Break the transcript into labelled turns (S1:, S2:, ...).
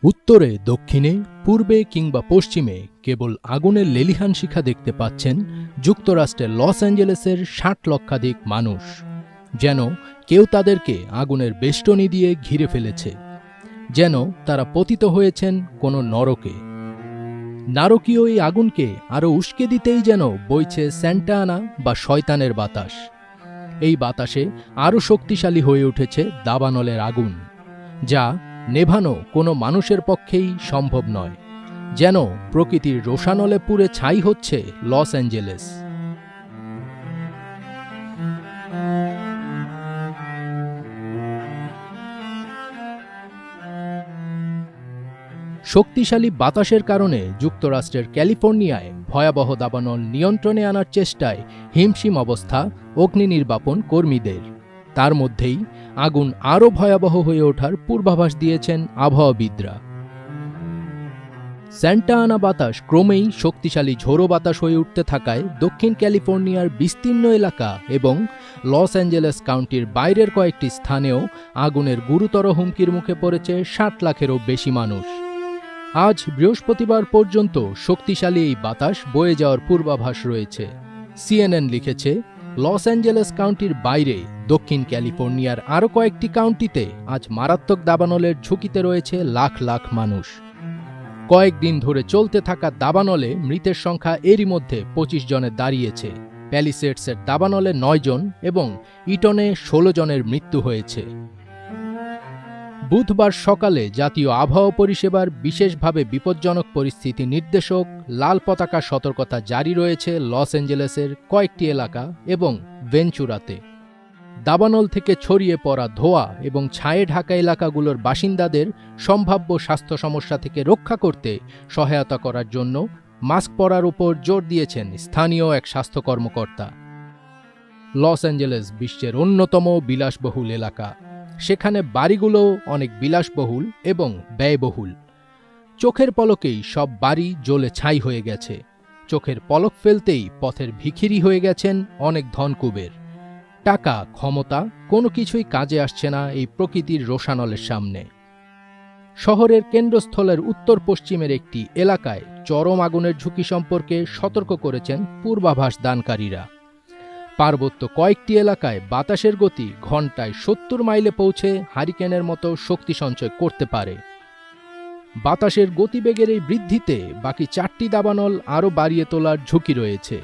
S1: উত্তরে, দক্ষিণে, পূর্বে কিংবা পশ্চিমে কেবল আগুনের লেলিহান শিখা দেখতে পাচ্ছেন যুক্তরাষ্ট্রের লস অ্যাঞ্জেলেসের ৬০ লক্ষাধিক মানুষ। যেন কেউ তাদেরকে আগুনের বেষ্টনী দিয়ে ঘিরে ফেলেছে, যেন তারা পতিত হয়েছেন কোনো নরকে। নারকীয় এই আগুনকে আরও উস্কে দিতেই যেন বইছে স্যান্টা আনা বা শয়তানের বাতাস। এই বাতাসে আরও শক্তিশালী হয়ে উঠেছে দাবানলের আগুন, যা নেভানো কোনো মানুষের পক্ষেই সম্ভব নয়। যেন প্রকৃতির রোষানলে পুড়ে ছাই হচ্ছে লস অ্যাঞ্জেলেস। শক্তিশালী বাতাসের কারণে যুক্তরাষ্ট্রের ক্যালিফোর্নিয়ায় ভয়াবহ দাবানল নিয়ন্ত্রণে আনার চেষ্টায় হিমশিম অবস্থা অগ্নি নির্বাপন কর্মীদের। তার মধ্যেই আগুন আরও ভয়াবহ হয়ে ওঠার পূর্বাভাস দিয়েছেন আবহাওয়াবিদরা। স্যান্টা আনা বাতাস ক্রমেই শক্তিশালী ঝোড়ো বাতাস হয়ে উঠতে থাকায় দক্ষিণ ক্যালিফোর্নিয়ার বিস্তীর্ণ এলাকা এবং লস অ্যাঞ্জেলেস কাউন্টির বাইরের কয়েকটি স্থানেও আগুনের গুরুতর হুমকির মুখে পড়েছে ৬০ লাখেরও বেশি মানুষ। আজ বৃহস্পতিবার পর্যন্ত শক্তিশালী এই বাতাস বয়ে যাওয়ার পূর্বাভাস রয়েছে। সিএনএন লিখেছে, লস অ্যাঞ্জেলেস কাউন্টির বাইরে দক্ষিণ ক্যালিফোর্নিয়ার আরও কয়েকটি কাউন্টিতে আজ মারাত্মক দাবানলের ঝুঁকিতে রয়েছে লাখ লাখ মানুষ। কয়েকদিন ধরে চলতে থাকা দাবানলে মৃতের সংখ্যা এরই মধ্যে ২৫ জনে দাঁড়িয়েছে। প্যালিসেডসের দাবানলে ৯ জন এবং ইটনে ১৬ জনের মৃত্যু হয়েছে। বুধবার সকালে জাতীয় আবহাওয়া পরিষেবার বিশেষভাবে বিপজ্জনক পরিস্থিতি নির্দেশক লাল পতাকা সতর্কতা জারি রয়েছে লস অ্যাঞ্জেলেসের কয়েকটি এলাকা এবং ভেঞ্চুরাতে। দাবানল থেকে ছড়িয়ে পড়া ধোঁয়া এবং ছায়ে ঢাকা এলাকাগুলোর বাসিন্দাদের সম্ভাব্য স্বাস্থ্য সমস্যা থেকে রক্ষা করতে সহায়তা করার জন্য মাস্ক পরার উপর জোর দিয়েছেন স্থানীয় এক স্বাস্থ্য কর্মকর্তা। লস অ্যাঞ্জেলেস বিশ্বের অন্যতম বিলাসবহুল এলাকা। সেখানে বাড়িগুলোও অনেক বিলাসবহুল এবং ব্যয়বহুল। চোখের পলকেই সব বাড়ি জ্বলে ছাই হয়ে গেছে। চোখের পলক ফেলতেই পথের ভিখিরি হয়ে গেছেন অনেক ধনকুবের। টাকা, ক্ষমতা কোনো কিছুই কাজে আসছে না এই প্রকৃতির রোষানলের সামনে। শহরের কেন্দ্রস্থলের উত্তর পশ্চিমের একটি এলাকায় চরম আগুনের ঝুঁকি সম্পর্কে সতর্ক করেছেন পূর্বাভাস দানকারীরা। পার্বত্য কয়েকটি এলাকায় বাতাসের গতি ঘণ্টায় ৭০ মাইলে পৌঁছে হারিকেনের মতো শক্তি সঞ্চয় করতে পারে। বাতাসের গতিবেগের এই বৃদ্ধিতে বাকি ৪টি দাবানল আরও বাড়িয়ে তোলার ঝুঁকি রয়েছে।